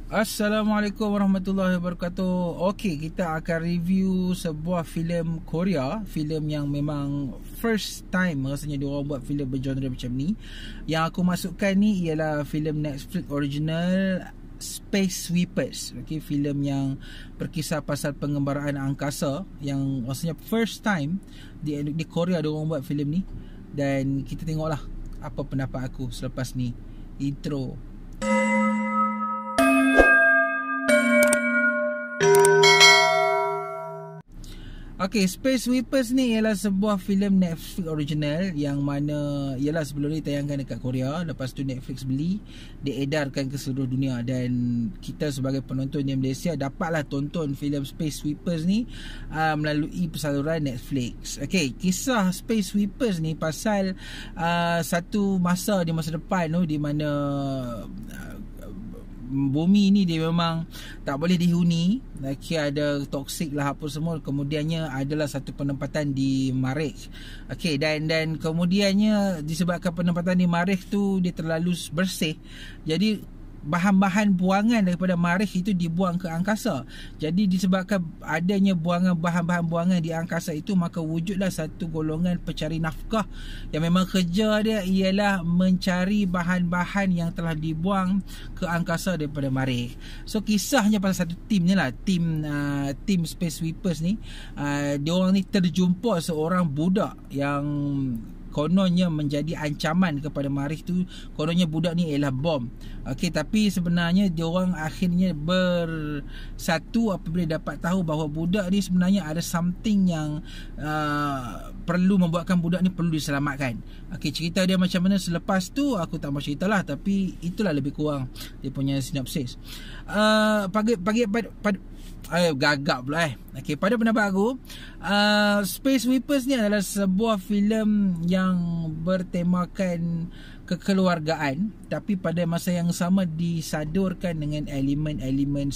Assalamualaikum warahmatullahi wabarakatuh. Okey, kita akan review sebuah filem Korea, filem yang memang first time rasanya diorang buat filem bergenre macam ni. Yang aku masukkan ni ialah filem Netflix original Space Sweepers. Okey, filem yang berkisah pasal pengembaraan angkasa yang rasanya first time di Korea diorang buat filem ni. Dan kita tengoklah apa pendapat aku selepas ni. Intro. Okay, Space Sweepers ni ialah sebuah filem Netflix original yang mana ialah sebelum ni tayangkan dekat Korea, lepas tu Netflix beli, diedarkan ke seluruh dunia, dan kita sebagai penonton di Malaysia dapatlah tonton filem Space Sweepers ni melalui saluran Netflix. Okay, kisah Space Sweepers ni pasal satu masa di masa depan tu, di mana bumi ni dia memang tak boleh dihuni, ada toksik lah apa semua. Kemudiannya adalah satu penempatan di Marikh. Okey, dan kemudiannya disebabkan penempatan di Marikh tu dia terlalu bersih, jadi bahan-bahan buangan daripada Marikh itu dibuang ke angkasa. Jadi disebabkan adanya bahan-bahan buangan di angkasa itu, maka wujudlah satu golongan pencari nafkah yang memang kerja dia ialah mencari bahan-bahan yang telah dibuang ke angkasa daripada Marikh. So kisahnya pasal satu tim ni lah, tim Space Sweepers ni. Diorang ni terjumpa seorang budak yang kononnya menjadi ancaman kepada Marikh tu. Kononnya budak ni ialah bom. Okey, tapi sebenarnya diorang akhirnya bersatu apabila dapat tahu bahawa budak ni sebenarnya ada something yang perlu membuatkan budak ni perlu diselamatkan. Okey, cerita dia macam mana selepas tu aku tak mau ceritalah, tapi itulah lebih kurang dia punya sinopsis. Gagap pula Okay, pada pendapat aku, Space Sweepers ni adalah sebuah filem yang bertemakan kekeluargaan, tapi pada masa yang sama disadurkan dengan elemen-elemen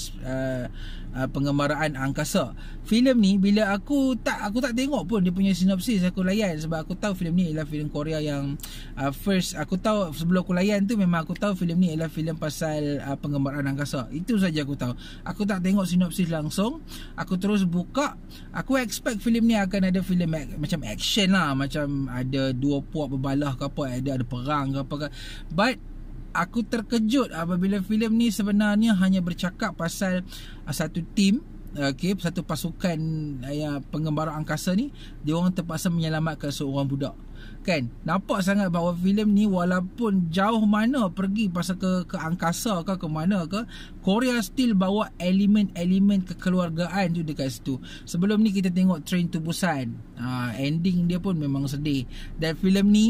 pengembaraan angkasa. Filem ni bila aku tak tengok pun dia punya sinopsis, aku layan sebab aku tahu filem ni ialah filem Korea yang first aku tahu. Sebelum aku layan tu memang aku tahu filem ni ialah filem pasal pengembaraan angkasa. Itu saja aku tahu. Aku tak tengok sinopsis langsung. Aku terus buka. Aku expect filem ni akan ada filem macam action lah, macam ada dua puak berbalah ke apa, ada perang ke apa ke. But aku terkejut apabila filem ni sebenarnya hanya bercakap pasal satu tim, okay, satu pasukan pengembara angkasa ni, dia orang terpaksa menyelamatkan seorang budak. Kan, nampak sangat bahawa filem ni walaupun jauh mana pergi pasal ke angkasa ke mana ke, Korea still bawa elemen-elemen kekeluargaan tu dekat situ. Sebelum ni kita tengok Train to Busan, ending dia pun memang sedih. Dan filem ni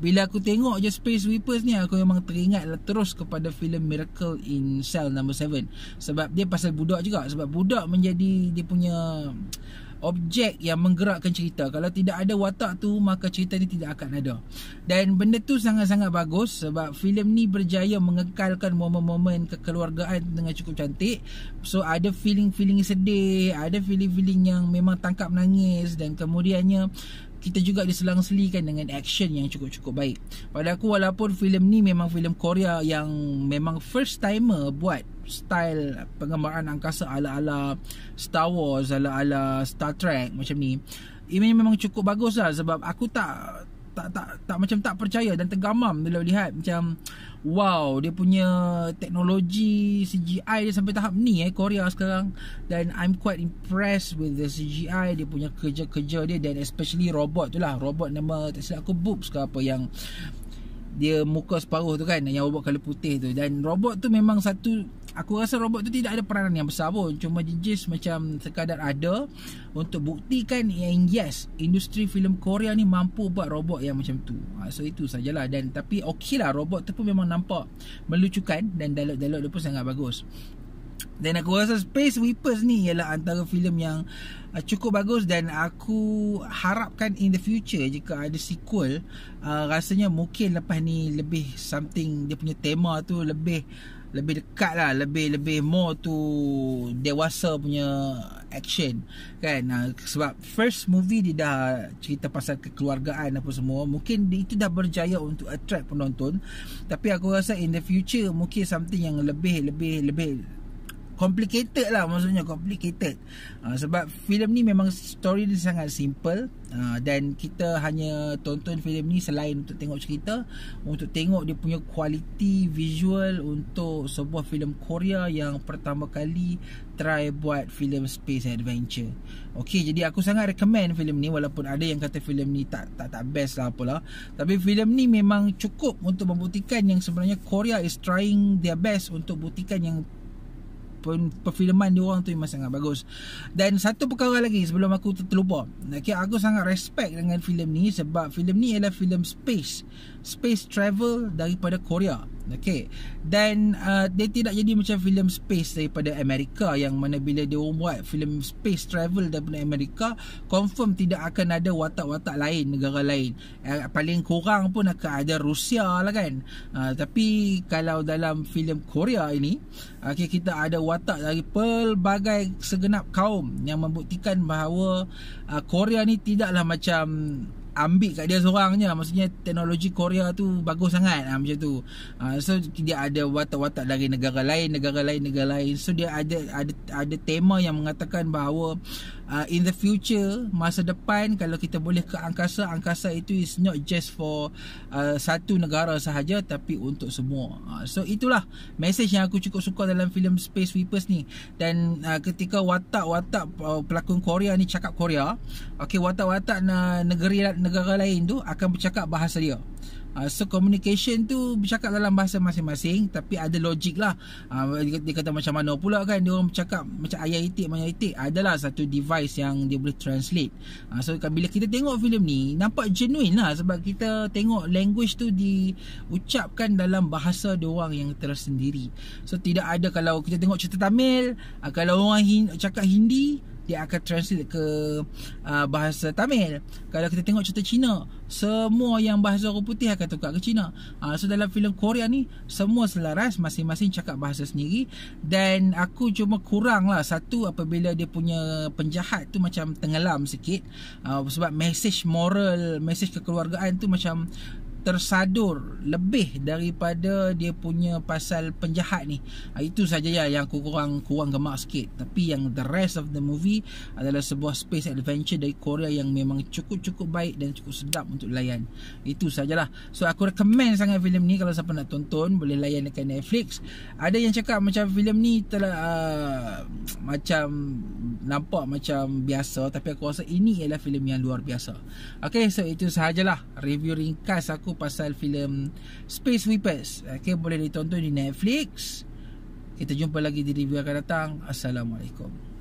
bila aku tengok je Space Sweepers ni, aku memang teringat terus kepada filem Miracle in Cell No. 7. Sebab dia pasal budak juga. Sebab budak menjadi dia punya objek yang menggerakkan cerita. Kalau tidak ada watak tu, maka cerita ni tidak akan ada. Dan benda tu sangat-sangat bagus sebab filem ni berjaya mengekalkan momen-momen kekeluargaan dengan cukup cantik. So ada feeling-feeling sedih, ada feeling-feeling yang memang tangkap nangis, dan kemudiannya kita juga diselang-selikan dengan action yang cukup-cukup baik. Pada aku, walaupun filem ni memang filem Korea yang memang first timer buat style pengembaraan angkasa ala-ala Star Wars, ala-ala Star Trek macam ni, ini memang cukup bagus lah. Sebab aku tak macam tak percaya dan tergamam bila lihat macam wow, dia punya teknologi CGI dia sampai tahap ni Korea sekarang. Dan I'm quite impressed with the CGI, dia punya kerja-kerja dia, dan especially robot tu lah. Robot nama tak silap aku Boobs ke apa, yang dia muka separuh tu kan, yang robot colour putih tu. Dan robot tu memang satu, aku rasa robot tu tidak ada peranan yang besar pun, cuma just macam sekadar ada untuk buktikan yang yes, industri filem Korea ni mampu buat robot yang macam tu. So itu sajalah. Dan tapi okey lah, robot tu pun memang nampak melucukan, dan dialog-dialog dia pun sangat bagus. Dan aku rasa Space Sweepers ni ialah antara filem yang cukup bagus, dan aku harapkan in the future jika ada sequel, rasanya mungkin lepas ni lebih something, dia punya tema tu lebih lebih dekat lah, lebih more to dewasa punya action kan. Sebab first movie dia dah cerita pasal kekeluargaan apa semua, mungkin itu dah berjaya untuk attract penonton. Tapi aku rasa in the future mungkin something yang lebih complicated lah, maksudnya complicated. Sebab filem ni memang story dia sangat simple, dan kita hanya tonton filem ni selain untuk tengok cerita, untuk tengok dia punya kualiti visual untuk sebuah filem Korea yang pertama kali try buat filem space adventure. Okey, jadi aku sangat recommend filem ni, walaupun ada yang kata filem ni tak best lah apalah, tapi filem ni memang cukup untuk membuktikan yang sebenarnya Korea is trying their best untuk buktikan yang perfilman diorang tu memang sangat bagus. Dan satu perkara lagi sebelum aku terlupa, okay, aku sangat respect dengan filem ni sebab filem ni adalah filem space travel daripada Korea. Okay, dan dia tidak jadi macam filem space daripada Amerika, yang mana bila dia buat filem space travel daripada Amerika, confirm tidak akan ada watak-watak lain, negara lain. Paling kurang pun akan ada Rusia lah kan. Tapi kalau dalam filem Korea ini, okay, kita ada watak dari pelbagai segenap kaum, yang membuktikan bahawa Korea ni tidaklah macam ambil kat dia seorang je. Maksudnya teknologi Korea tu bagus sangat, macam tu. So dia ada watak-watak dari negara lain. So dia ada tema yang mengatakan bahawa in the future, masa depan, kalau kita boleh ke angkasa itu is not just for satu negara sahaja, tapi untuk semua. So itulah message yang aku cukup suka dalam filem Space Sweepers ni. Dan ketika watak-watak pelakon Korea ni cakap Korea, okay, watak-watak negara lain tu akan bercakap bahasa dia. So communication tu bercakap dalam bahasa masing-masing, tapi ada logik lah. Dia kata macam mana pula kan, dia orang bercakap macam ayah itik adalah satu device yang dia boleh translate. So bila kita tengok filem ni, nampak genuine lah, sebab kita tengok language tu diucapkan dalam bahasa dia orang yang tersendiri. So tidak ada, kalau kita tengok cerita Tamil, kalau orang cakap Hindi, dia akan translate ke bahasa Tamil. Kalau kita tengok cerita Cina, semua yang bahasa orang putih akan tukar ke Cina. So dalam filem Korea ni semua selaras, masing-masing cakap bahasa sendiri. Dan aku cuma kurang lah satu, apabila dia punya penjahat tu macam tenggelam sikit, sebab message moral, message kekeluargaan tu macam tersadur lebih daripada dia punya pasal penjahat ni. Itu saja ya yang aku kurang gemak sikit. Tapi yang the rest of the movie adalah sebuah space adventure dari Korea yang memang cukup baik dan cukup sedap untuk layan. Itu sajalah. So aku recommend sangat filem ni. Kalau siapa nak tonton, boleh layan dekat Netflix. Ada yang cakap macam filem ni telah macam nampak macam biasa, tapi aku rasa ini ialah filem yang luar biasa. Okay, so itu sahajalah review ringkas aku pasal filem Space Sweepers. Okay, boleh ditonton di Netflix. Kita jumpa lagi di review akan datang. Assalamualaikum.